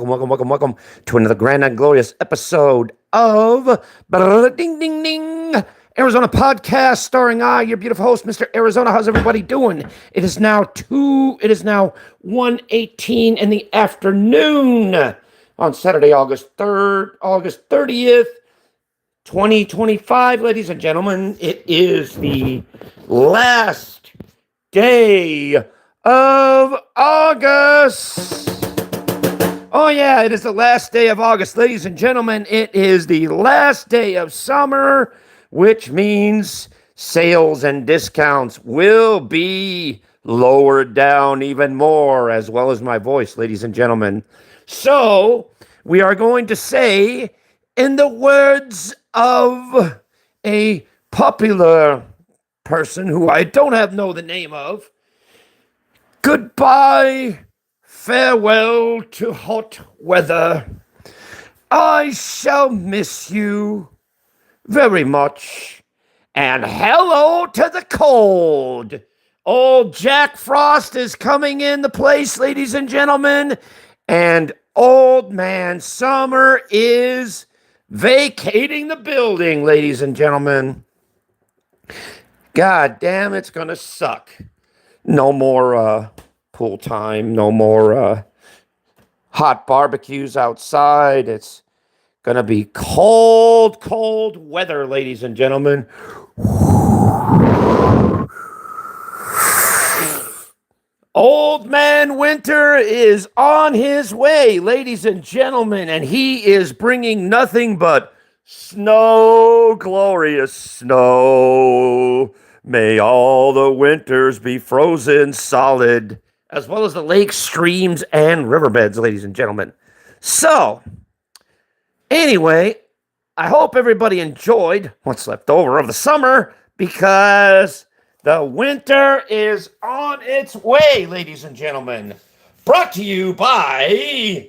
welcome to another grand and glorious episode of Ding Ding Ding Arizona Podcast, starring I, your beautiful host, Mr. Arizona. How's everybody doing? It is now 1:18 in the afternoon on Saturday, August 3rd, August 30th, 2025, ladies and gentlemen. It is the last day of August. Oh, yeah, it is the last day of August. Ladies and gentlemen, it is the last day of summer, which means sales and discounts will be lowered down even more, as well as my voice, ladies and gentlemen. So, we are going to say, in the words of a popular person who I don't know the name of, goodbye. Farewell to hot weather. I shall miss you very much. And hello to the cold. Old Jack Frost is coming in the place, ladies and gentlemen. And old man summer is vacating the building, ladies and gentlemen. God damn, it's gonna suck. No more, pool time, no more hot barbecues outside. It's gonna be cold weather, ladies and gentlemen. Old man winter is on his way, ladies and gentlemen, and he is bringing nothing but snow, glorious snow. May all the winters be frozen solid, as well as the lakes, streams, and riverbeds, ladies and gentlemen. So, anyway, I hope everybody enjoyed what's left over of the summer, because the winter is on its way, ladies and gentlemen. Brought to you by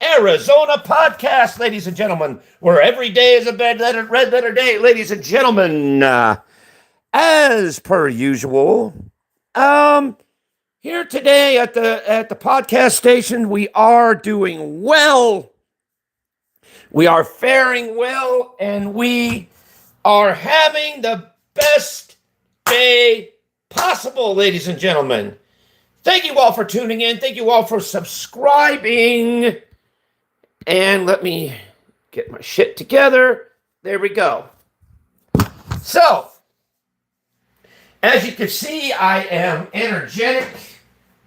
Arizona Podcast, ladies and gentlemen, where every day is a red letter day, ladies and gentlemen. As per usual, here today at the podcast station, we are doing well. We are faring well, and we are having the best day possible, ladies and gentlemen. Thank you all for tuning in. Thank you all for subscribing. And let me get my shit together. There we go. So, as you can see, I am energetic,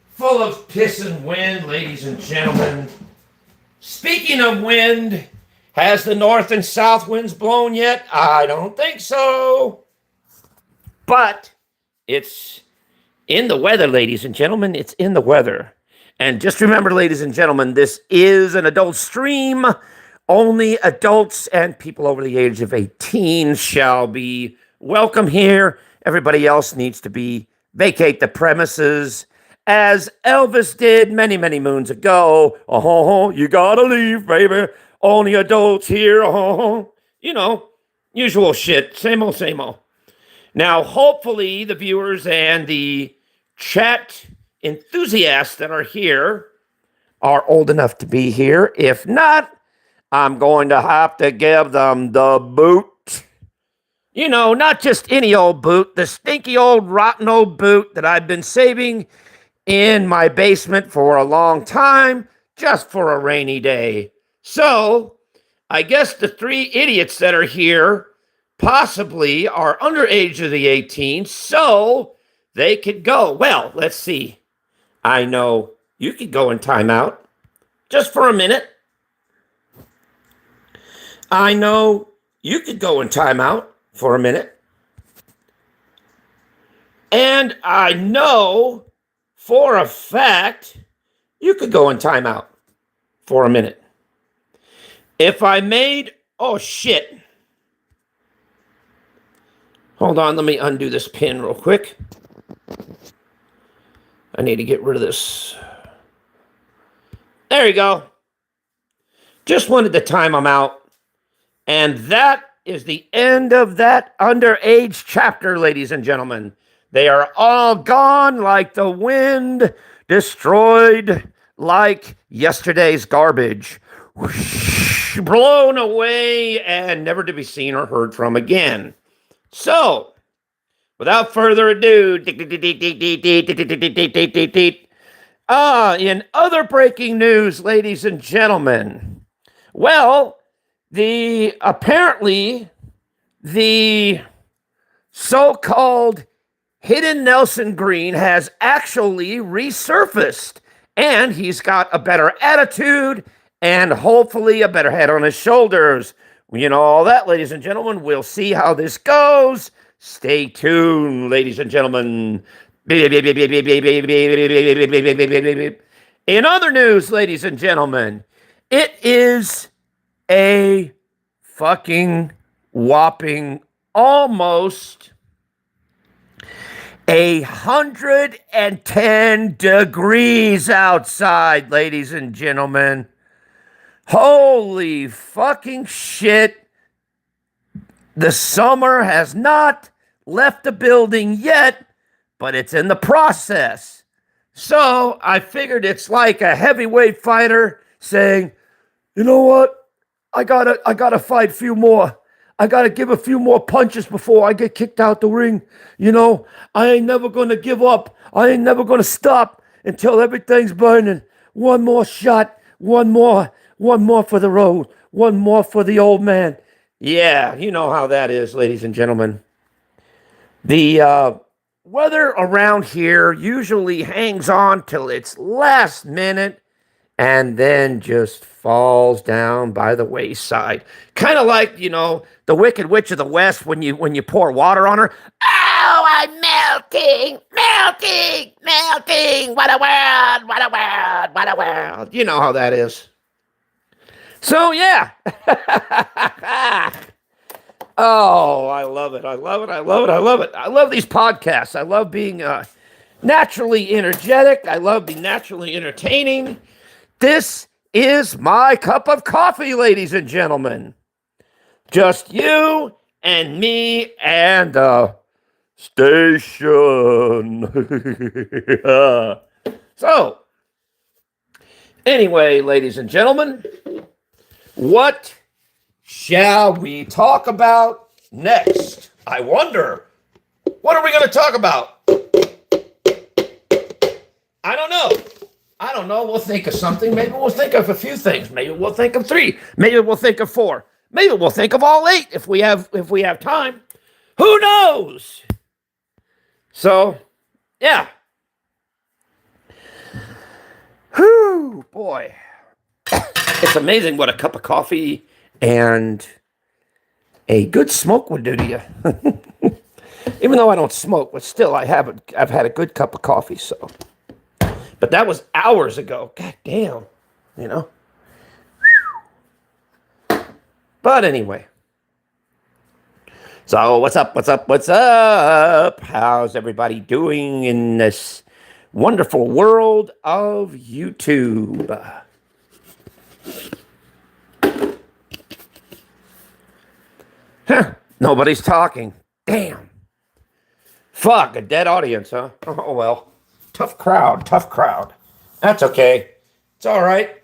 full of piss and wind, ladies and gentlemen. Speaking of wind, has the north and south winds blown yet? I don't think so. But it's in the weather, ladies and gentlemen. It's in the weather. And just remember, ladies and gentlemen, this is an adult stream. Only adults and people over the age of 18 shall be welcome here. Everybody else needs to vacate the premises, as Elvis did many, many moons ago. Oh, you gotta leave, baby. Only adults here. Oh, usual shit. Same old, same old. Now, hopefully, the viewers and the chat enthusiasts that are here are old enough to be here. If not, I'm going to have to give them the boot. Not just any old boot, the stinky old rotten old boot that I've been saving in my basement for a long time, just for a rainy day. So, I guess the three idiots that are here possibly are under age of the 18, so they could go. Well, let's see. I know you could go in timeout just for a minute. I know you could go in timeout for a minute. And I know for a fact you could go in timeout for a minute. If I made... Oh, shit. Hold on, let me undo this pin real quick. I need to get rid of this. There you go. Just wanted to time them out. And that is the end of that underage chapter, ladies and gentlemen. They are all gone like the wind destroyed like yesterday's garbage, whoosh, blown away and never to be seen or heard from again. So, without further ado, in other breaking news, ladies and gentlemen, well, apparently the so-called hidden Nelson Green has actually resurfaced, and he's got a better attitude and hopefully a better head on his shoulders. You know all that, ladies and gentlemen. We'll see how this goes. Stay tuned, ladies and gentlemen. In other news, ladies and gentlemen, it is a fucking whopping almost 110 degrees outside, ladies and gentlemen. Holy fucking shit. The summer has not left the building yet, but it's in the process. So I figured it's like a heavyweight fighter saying, you know what? I gotta fight a few more. I gotta give a few more punches before I get kicked out the ring. You know, I ain't never gonna give up. I ain't never gonna stop until everything's burning. One more shot, one more for the road, one more for the old man. Yeah, you know how that is, ladies and gentlemen. The weather around here usually hangs on till it's last minute and then just falls down by the wayside. Kind of like, you know, the Wicked Witch of the West when you pour water on her. Oh, I'm melting. What a world. You know how that is. So, yeah. Oh, I love it. I love these podcasts. I love being naturally energetic. I love being naturally entertaining. This is my cup of coffee, ladies and gentlemen. Just you and me and the station. So, anyway, ladies and gentlemen, what shall we talk about next? I wonder. What are we going to talk about? I don't know. We'll think of something. Maybe we'll think of a few things. Maybe we'll think of 3. Maybe we'll think of 4. Maybe we'll think of all 8 if we have time. Who knows? So, yeah. Whew, boy. It's amazing what a cup of coffee and a good smoke would do to you. Even though I don't smoke, but still I've had a good cup of coffee, so. But that was hours ago. God damn, you know. But anyway. So what's up? How's everybody doing in this wonderful world of YouTube? Nobody's talking. Damn. Fuck, a dead audience, huh? Oh, well. Tough crowd. That's okay. It's all right.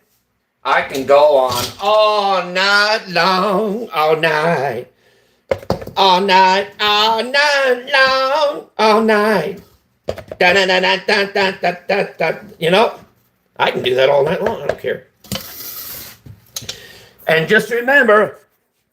I can go on all night long, all night. All night long, all night. You know, I can do that all night long. I don't care. And just remember,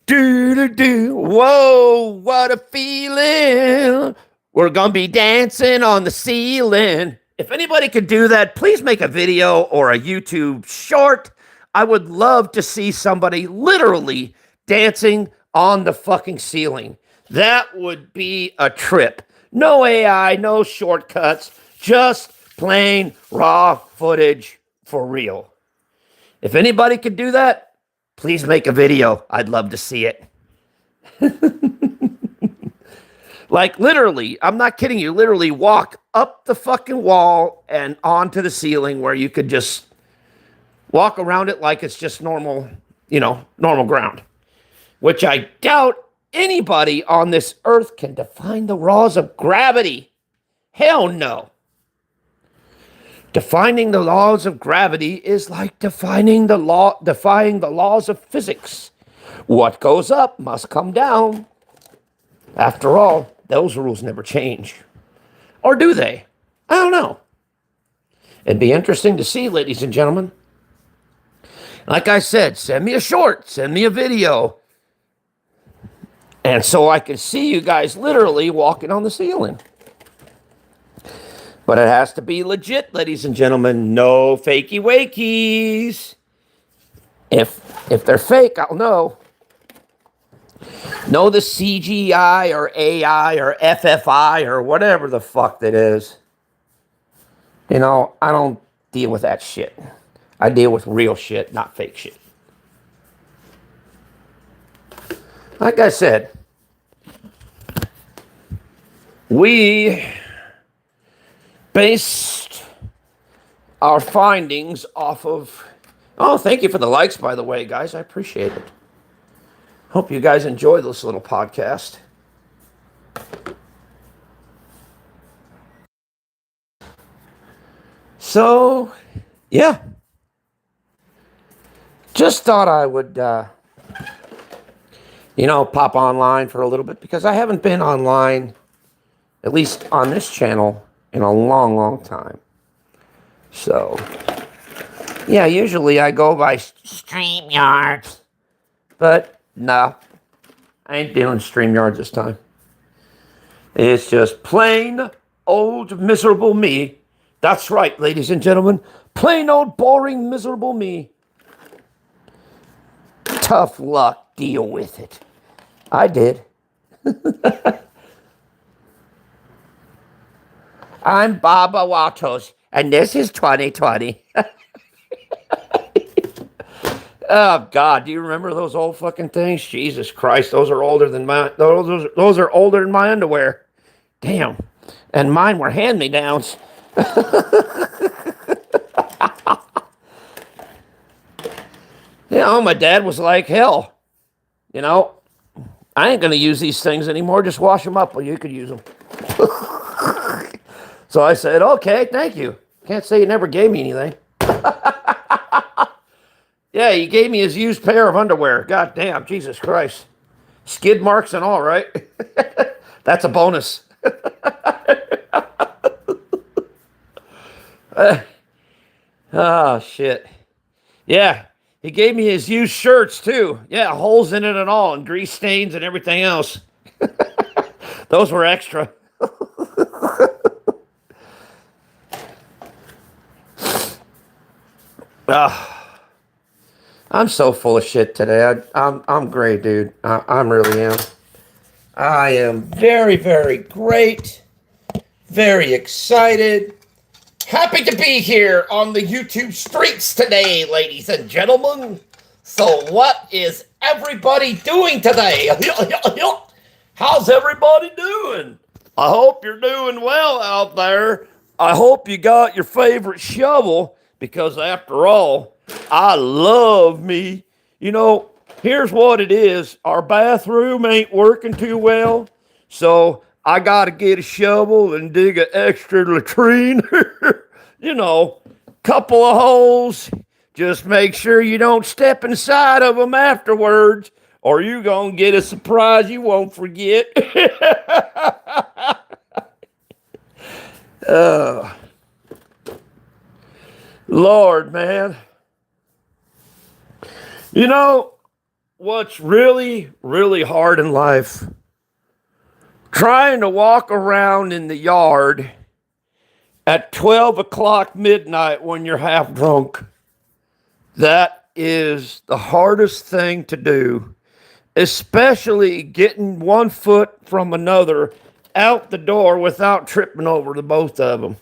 whoa, what a feeling. We're going to be dancing on the ceiling. If anybody could do that, please make a video or a YouTube short. I would love to see somebody literally dancing on the fucking ceiling. That would be a trip. No AI, no shortcuts, just plain raw footage for real. If anybody could do that, please make a video. I'd love to see it. Like literally, I'm not kidding you, literally walk up the fucking wall and onto the ceiling where you could just walk around it like it's just normal, normal ground. Which I doubt anybody on this earth can define the laws of gravity. Hell no. Defining the laws of gravity is like defying the laws of physics. What goes up must come down. After all, those rules never change. Or do they? I don't know. It'd be interesting to see, ladies and gentlemen. Like I said, send me a short, send me a video. And so I can see you guys literally walking on the ceiling. But it has to be legit, ladies and gentlemen. No fakey wakies. If they're fake, I'll know. No, the CGI or AI or FFI or whatever the fuck that is. You know, I don't deal with that shit. I deal with real shit, not fake shit. Like I said, we based our findings off of... Oh, thank you for the likes, by the way, guys. I appreciate it. Hope you guys enjoy this little podcast. So, yeah. Just thought I would, pop online for a little bit because I haven't been online, at least on this channel, in a long, long time. So, yeah, usually I go by StreamYard, but no, I ain't doing StreamYard this time. It's just plain old miserable me. That's right, ladies and gentlemen. Plain old boring miserable me. Tough luck, deal with it. I did. I'm Baba Watos, and this is 2020. Oh God, do you remember those old fucking things? Jesus Christ, those are older than my those are older than my underwear. Damn. And mine were hand-me-downs. My dad was like, hell, I ain't gonna use these things anymore. Just wash them up, well, you could use them. So I said, okay, thank you. Can't say you never gave me anything. Yeah, he gave me his used pair of underwear. God damn, Jesus Christ. Skid marks and all, right? That's a bonus. Oh, shit. Yeah, he gave me his used shirts, too. Yeah, holes in it and all, and grease stains and everything else. Those were extra. I'm so full of shit today. I'm great, dude. I really am. I am very, very great. Very excited. Happy to be here on the YouTube streets today, ladies and gentlemen. So what is everybody doing today? How's everybody doing? I hope you're doing well out there. I hope you got your favorite shovel, because after all, I love me. Here's what it is. Our bathroom ain't working too well, so I got to get a shovel and dig an extra latrine. Couple of holes. Just make sure you don't step inside of them afterwards, or you're going to get a surprise you won't forget. Lord, man. What's really, really hard in life? Trying to walk around in the yard at 12 o'clock midnight when you're half drunk. That is the hardest thing to do, especially getting one foot from another out the door without tripping over the both of them.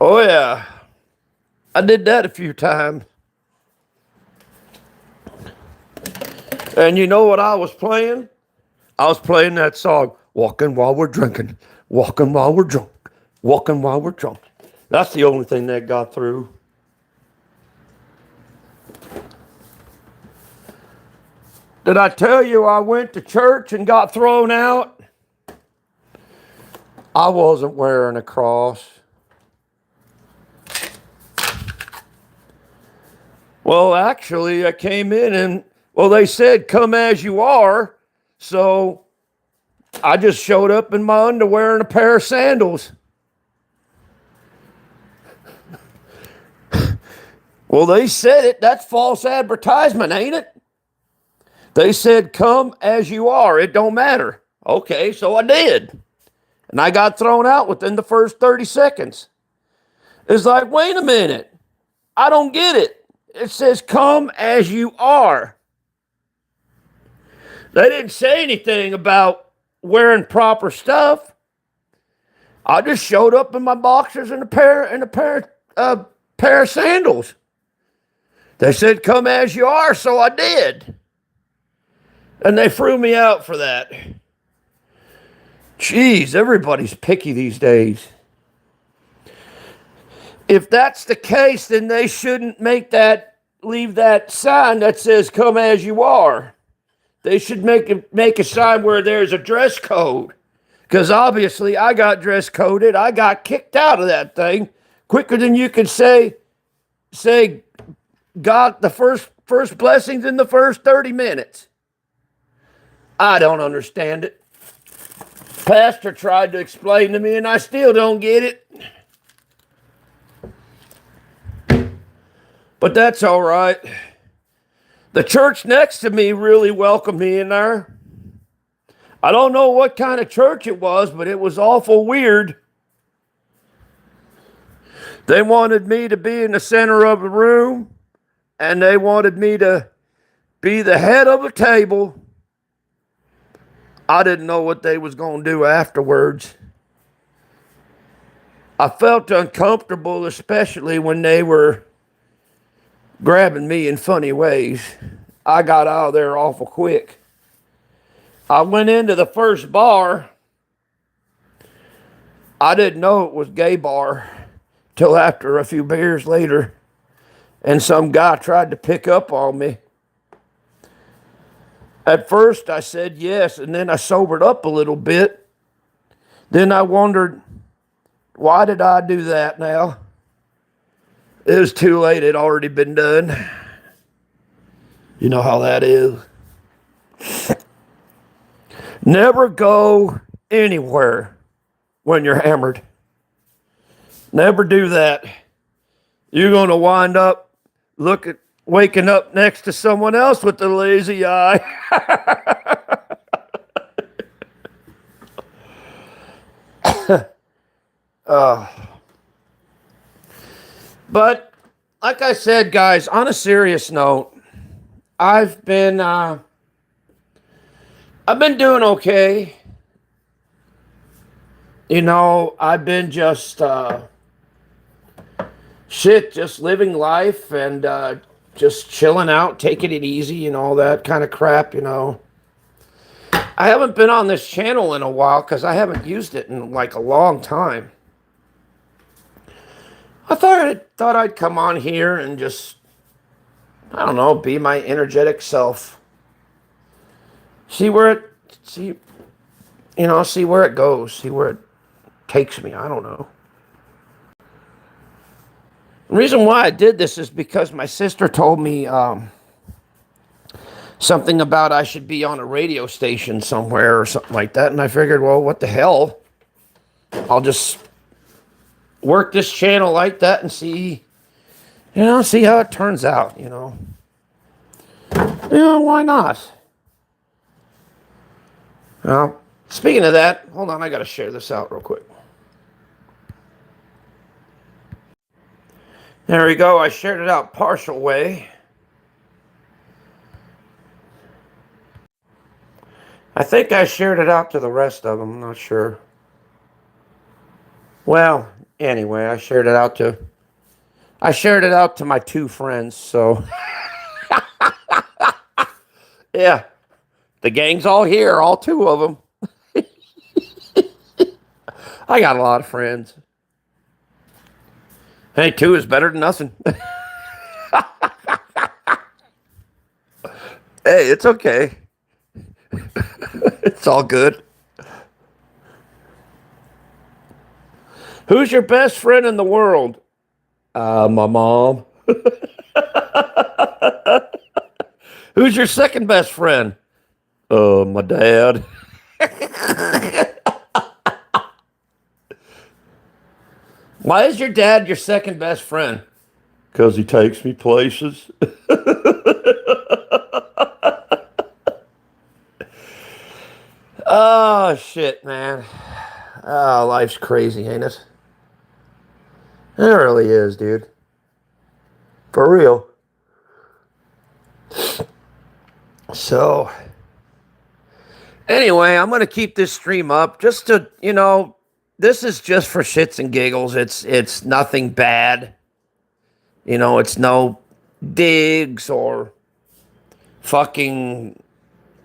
Oh, yeah. I did that a few times. And you know what I was playing? I was playing that song, Walking While We're Drinking, Walking While We're Drunk, Walking While We're Drunk. That's the only thing that got through. Did I tell you I went to church and got thrown out? I wasn't wearing a cross. Well, actually, I came in and, well, they said, come as you are. So I just showed up in my underwear and a pair of sandals. Well, they said it. That's false advertisement, ain't it? They said, come as you are. It don't matter. Okay, so I did. And I got thrown out within the first 30 seconds. It's like, wait a minute. I don't get it. It says, come as you are. They didn't say anything about wearing proper stuff. I just showed up in my boxers and a pair of sandals. They said, come as you are, so I did. And they threw me out for that. Jeez, everybody's picky these days. If that's the case, then they shouldn't leave that sign that says, come as you are. They should make a sign where there's a dress code. Because obviously I got dress coded. I got kicked out of that thing quicker than you could say got the first blessings in the first 30 minutes. I don't understand it. Pastor tried to explain to me and I still don't get it. But that's all right. The church next to me really welcomed me in there. I don't know what kind of church it was, but it was awful weird. They wanted me to be in the center of the room, and they wanted me to be the head of a table. I didn't know what they was going to do afterwards. I felt uncomfortable, especially when they were grabbing me in funny ways. I got out of there awful quick. I went into the first bar. I didn't know it was gay bar till after a few beers later. And some guy tried to pick up on me. At first I said yes, and then I sobered up a little bit. Then I wondered, why did I do that now? It was too late. It had already been done. You know how that is. Never go anywhere when you're hammered. Never do that. You're going to wind up waking up next to someone else with the lazy eye. But like I said, guys, on a serious note, I've been doing okay. You know, I've been just just living life and just chilling out, taking it easy and all that kind of crap, you know. I haven't been on this channel in a while because I haven't used it in like a long time. I thought I'd come on here and just, I don't know, be my energetic self. See where it goes. See where it takes me. I don't know. The reason why I did this is because my sister told me something about I should be on a radio station somewhere or something like that. And I figured, well, what the hell? I'll just work this channel like that and see how it turns out, you know. Why not? Well, speaking of that, hold on, I got to share this out real quick. There we go. I shared it out partial way. I think I shared it out to the rest of them. I'm not sure. Well, anyway, I shared it out to my two friends, so yeah. The gang's all here, all two of them. I got a lot of friends. Hey, two is better than nothing. Hey, it's okay. It's all good. Who's your best friend in the world? My mom. Who's your second best friend? My dad. Why is your dad your second best friend? Because he takes me places. Oh, shit, man. Oh, life's crazy, ain't it? It really is, dude. For real. So, anyway, I'm going to keep this stream up just to, this is just for shits and giggles. It's nothing bad. It's no digs or fucking,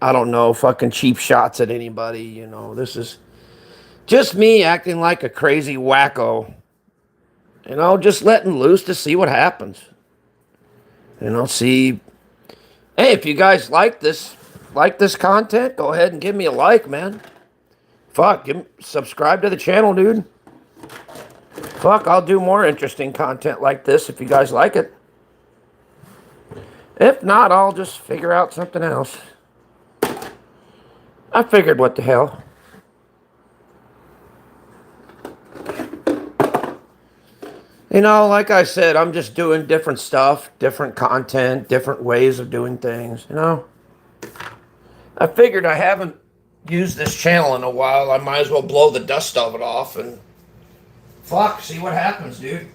I don't know, fucking cheap shots at anybody. This is just me acting like a crazy wacko. Just letting loose to see what happens. See. Hey, if you guys like this content, go ahead and give me a like, man. Fuck, subscribe to the channel, dude. Fuck, I'll do more interesting content like this if you guys like it. If not, I'll just figure out something else. I figured what the hell. Like I said, I'm just doing different stuff, different content, different ways of doing things, I figured I haven't used this channel in a while. I might as well blow the dust of it off and fuck, see what happens, dude.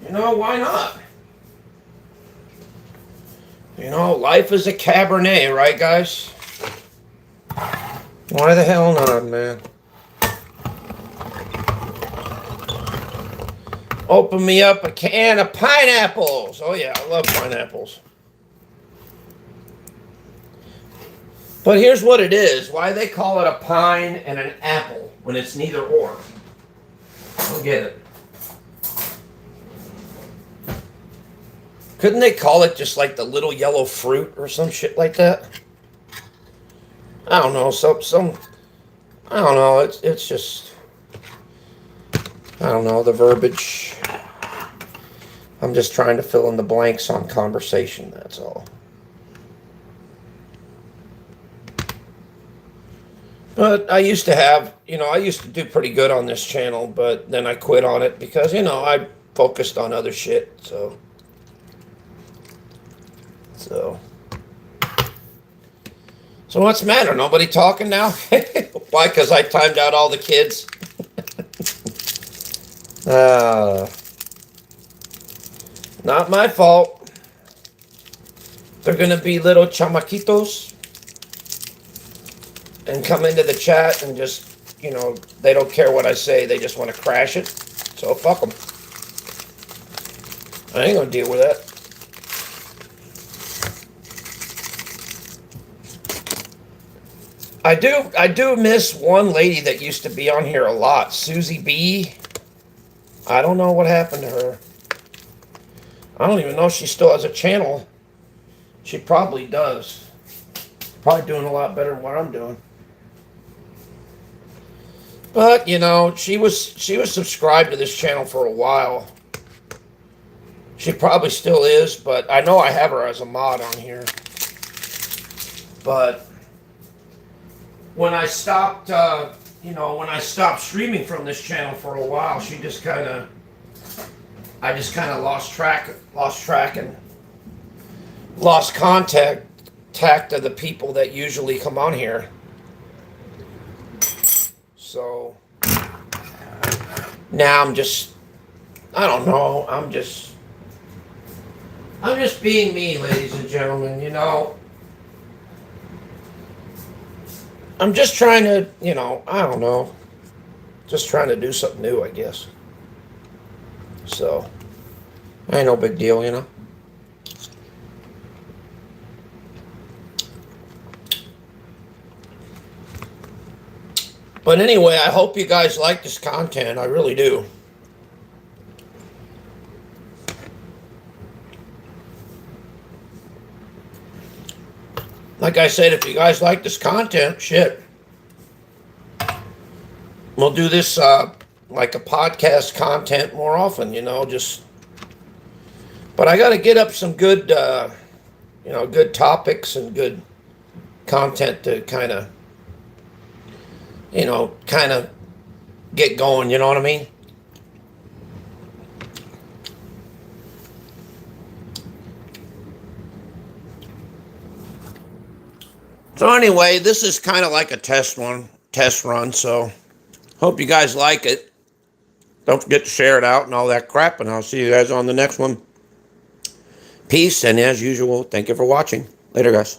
Why not? Life is a Cabernet, right, guys? Why the hell not, man? Open me up a can of pineapples. Oh, yeah, I love pineapples. But here's what it is. Why they call it a pine and an apple when it's neither or. I don't get it. Couldn't they call it just like the little yellow fruit or some shit like that? I don't know. I don't know. It's just, I don't know, the verbiage. I'm just trying to fill in the blanks on conversation, that's all. But I used to do pretty good on this channel, but then I quit on it because, I focused on other shit, so. So what's the matter? Nobody talking now? Why? Because I timed out all the kids? Not my fault. They're going to be little chamaquitos and come into the chat and just, they don't care what I say. They just want to crash it. So fuck them. I ain't going to deal with that. I do miss one lady that used to be on here a lot, Susie B. I don't know what happened to her. I don't even know if she still has a channel. She probably does. Probably doing a lot better than what I'm doing. But, she was subscribed to this channel for a while. She probably still is, but I know I have her as a mod on here. But when I stopped, streaming from this channel for a while, I just kind of lost track and lost contact of the people that usually come on here. So now I don't know, I'm just being me, ladies and gentlemen, I'm just trying to, I don't know, just trying to do something new, I guess. So, ain't no big deal, But anyway, I hope you guys like this content. I really do. Like I said, if you guys like this content, shit, we'll do this like a podcast content more often, but I got to get up some good, good topics and good content to kind of get going, you know what I mean? So anyway, this is kind of like a test run, so hope you guys like it. Don't forget to share it out and all that crap, and I'll see you guys on the next one. Peace, and as usual, thank you for watching. Later, guys.